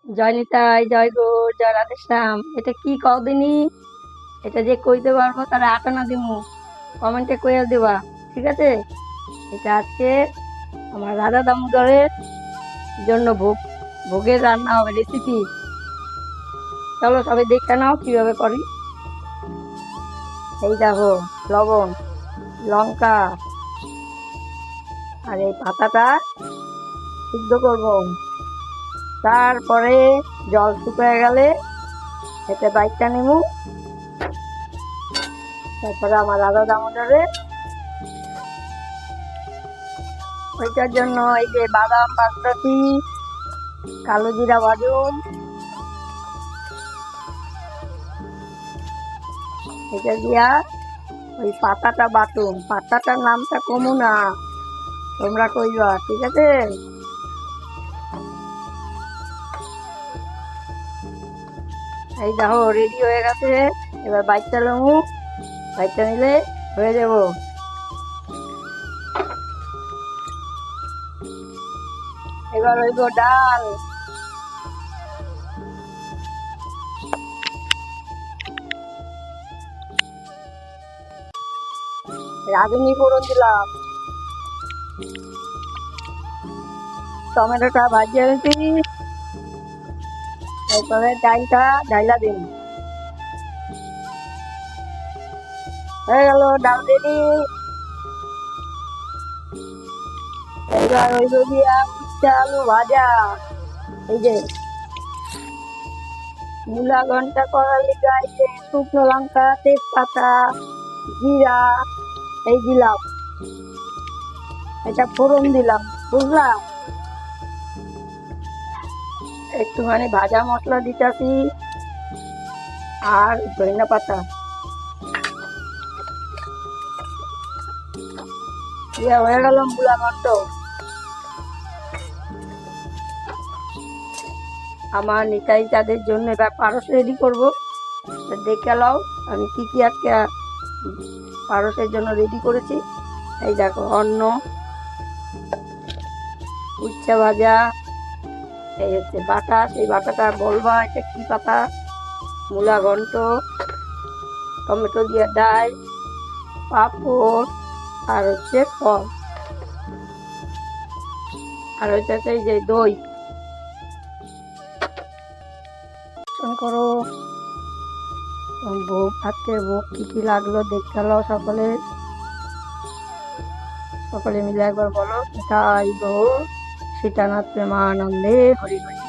জয় নিতাই, জয় গৌর, জয় রাধেশ্যাম। এটা কি কদিনই, এটা যে কইতে পারবো তারা আটানা দিমু, কমেন্টে কইয়া দিবা। ঠিক আছে? এটা আজকে আমার রাধা দামোদরের জন্য ভোগের রান্না হবে, রেসিপি। চলো সবাই দেখে নাও কিভাবে করি। এই দেখো, লবণ, লঙ্কা, আর এই পাতাটা সিদ্ধ করবো। তারপরে জল শুকিয়ে গেলে এটা বাইকটা নেবো। তারপরে আমার রাধা দামোদরের ওইটার জন্য এই যে বাদাম বাদবাকি, কালো জিরা বাদুন, এটা দিয়া ওই পাতাটা বাটুন। পাতাটার নামটা কমু না, তোমরা কইবা, ঠিক আছে? এই দেখো রেডি হয়ে গেছে। এবার বাইকটা লমু, বাইকটা নিলে হয়ে যাব। এবার হইব ডাল। রাঁধুনি ফোড়ন দিলাম, টমেটোটা ভাজিয়ে নিচ্ছি। তারপরে ডালটা ডাইলা দিন। হয়ে গেল ডাল রেডি। এবার হইব দিয়া উচ্চা আলু ভাজা। এই যে মূলা ঘন্টা করার লিগা এই যে শুকনো লঙ্কা, তেজপাতা, জিরা এই দিলাম, এটা ফোড়ন দিলাম, বুঝলা? একটুখানি ভাজা মশলা দিতেছি আর ধনিয়া পাতা। ইয়ে হয়ে গেল মূলা ঘন্ট। আমার নিতাই চাঁদের জন্য এবার পারস রেডি করবো। দেখে নাও আমি কি কি আজকে পারসের জন্য রেডি করেছি। এই দেখো, অন্ন, উচ্চা ভাজা, এই হচ্ছে বাটা, সেই বাটাটা বলবা এটা কি পাতা, মূলা ঘন্ট, টমেটো দিয়ে ডাল, পাঁপড়, আর হচ্ছে ফল, আর হচ্ছে এই যে দই। করো ভোগ, আজকে ভোগ কি কি লাগলো দেখতে নাও সকলে। সকলে মিলে একবার বলো, নিতাই গৌর সীতানাথ প্রেমানন্দে হরি হরি।